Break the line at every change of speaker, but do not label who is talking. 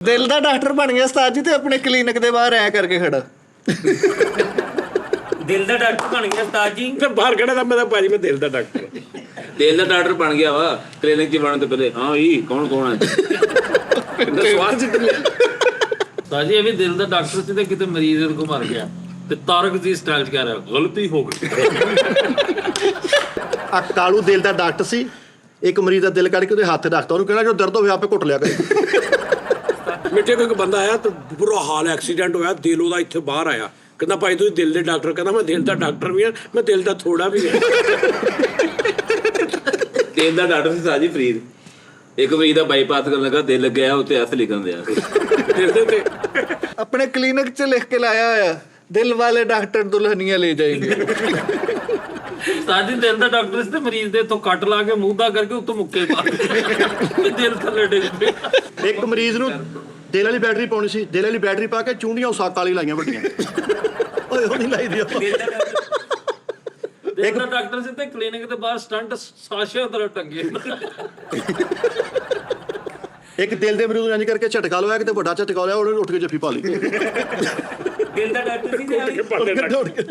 ਦਿਲ ਦਾ ਡਾਕਟਰ ਬਣ ਗਿਆ ਉਸਤਾਦ ਜੀ ਤੇ ਆਪਣੇ ਕਲੀਨਿਕ ਦੇ ਬਾਹਰ ਐ ਕਰਕੇ ਖੜਾ।
ਦਿਲ ਦਾ ਡਾਕਟਰ ਬਣ ਗਿਆ ਉਸਤਾਦ ਜੀ
ਤੇ ਬਾਹਰ ਖੜਾ ਤਾਂ ਮੈਂ ਤਾਂ ਭਾਜੀ ਮੈਂ ਦਿਲ ਦਾ ਡਾਕਟਰ
ਦਿਲ ਦਾ ਡਾਕਟਰ ਬਣ ਗਿਆ ਵਾ ਕਲੀਨਿਕ 'ਚ ਬਣਨ ਤੋਂ ਪਹਿਲੇ। ਹਾਂ ਜੀ ਕੌਣ ਹੈ
ਸਵਾਦ
ਉਸਤਾਦ ਜੀ ਇਹ ਵੀ ਦਿਲ ਦਾ ਡਾਕਟਰ ਸੀ ਤੇ ਕਿਤੇ ਮਰੀਜ਼ ਨੂੰ ਮਰ ਗਿਆ ਤੇ ਤਾਰਕ ਜੀ ਸਟਾਈਲ 'ਚ ਕਹਿ ਰਿਹਾ ਗਲਤੀ ਹੋ ਗਈ।
ਆ ਕਾਲੂ ਦਿਲ ਦਾ ਡਾਕਟਰ ਸੀ, ਇੱਕ ਮਰੀਜ਼ ਦਾ ਦਿਲ ਕੱਢ ਕੇ ਉਹਦੇ ਹੱਥ ਰੱਖਤਾ, ਉਹਨੂੰ ਕਹਿਣਾ ਜੋ ਦਰਦ ਹੋਵੇ ਆਪੇ ਘੁੱਟ ਲਿਆ ਕਰੇ।
ਮਿੱਠੇ ਕੋਈ ਬੰਦਾ ਆਇਆ ਤਾਂ ਬੁਰਾ ਹਾਲ ਐਕਸੀਡੈਂਟ ਹੋਇਆ, ਦਿਲ ਉਹਦਾ ਇੱਥੇ ਬਾਹਰ ਆਇਆ, ਕਹਿੰਦਾ ਭਾਈ ਤੁਸੀਂ ਦਿਲ ਦੇ ਡਾਕਟਰ? ਕਹਿੰਦਾ ਮੈਂ ਦਿਲ ਦਾ ਡਾਕਟਰ ਵੀ ਹਾਂ, ਮੈਂ ਦਿਲ ਦਾ ਥੋੜਾ ਵੀ ਹਾਂ।
ਦਿਲ ਦਾ ਡਾਕਟਰ ਸੀ ਸਾਜੀ ਫਰੀਦ। ਇੱਕ ਮਰੀਜ਼ ਦਾ ਬਾਈਪਾਸ ਕਰਨ ਲੱਗਾ, ਦਿਲ ਲੱਗਿਆ ਉੱਤੇ ਹੱਥ ਲਿਖਣ ਦਿਆ
ਦਿਲ ਦੇ ਤੇ
ਆਪਣੇ ਕਲੀਨਿਕ 'ਚ ਲਿਖ ਕੇ ਲਾਇਆ ਹੋਇਆ, ਦਿਲ ਵਾਲੇ ਡਾਕਟਰ ਦੁਲਹਨੀਆਂ ਲੈ ਜਾਏਂਗੇ।
ਉਸਤਾਦ ਜੀ ਦਿਲ ਦਾ ਡਾਕਟਰ ਸੀ ਤੇ ਮਰੀਜ਼ ਦੇ ਤੋਂ ਕੱਟ ਲਾ ਕੇ ਮੂੰਹ ਦਾ ਕਰਕੇ ਉੱਤੋਂ ਮੁੱਕੇ ਪਾ ਦਿੱਤੇ। ਦਿਲ ਥੱਲੇ ਡਿੱਗ ਪਿਆ।
ਇੱਕ ਮਰੀਜ਼ ਨੂੰ ਦਿਲ ਵਾਲੀ ਬੈਟਰੀ ਪਾਉਣੀ ਸੀ, ਦਿਲ ਵਾਲੀ ਬੈਟਰੀ ਪਾ ਕੇ ਚੂੰਡੀਆਂ ਉਹ ਸੱਤ ਵਾਲੀ ਲਾਈਆਂ ਵੱਡੀਆਂ। ਓਏ ਉਹ ਨਹੀਂ ਲਾਈ ਦੀ ਆਪਾਂ।
ਦਿਲ ਦਾ ਡਾਕਟਰ ਸੀ ਤੇ ਕਲੀਨਿਕ ਦੇ ਬਾਹਰ ਸਟੰਟ ਸਾਸ਼ਿਆਂ ਤਰ੍ਹਾਂ ਟੰਗੇ।
ਇੱਕ ਦਿਲ ਦੇ ਮਰੀਜ਼ ਨੂੰ ਇੰਝ ਕਰਕੇ ਝਟਕਾ ਲਵਾਇਆ, ਕਿਤੇ ਵੱਡਾ ਝਟਕਾ ਲਿਆ, ਉਹਨੇ ਉੱਠ ਕੇ ਜੱਫੀ ਪਾ ਲਈ।
ਦਿਲ ਦਾ ਡਾਕਟਰ ਸੀ ਤੇ
ਦੌੜ ਕੇ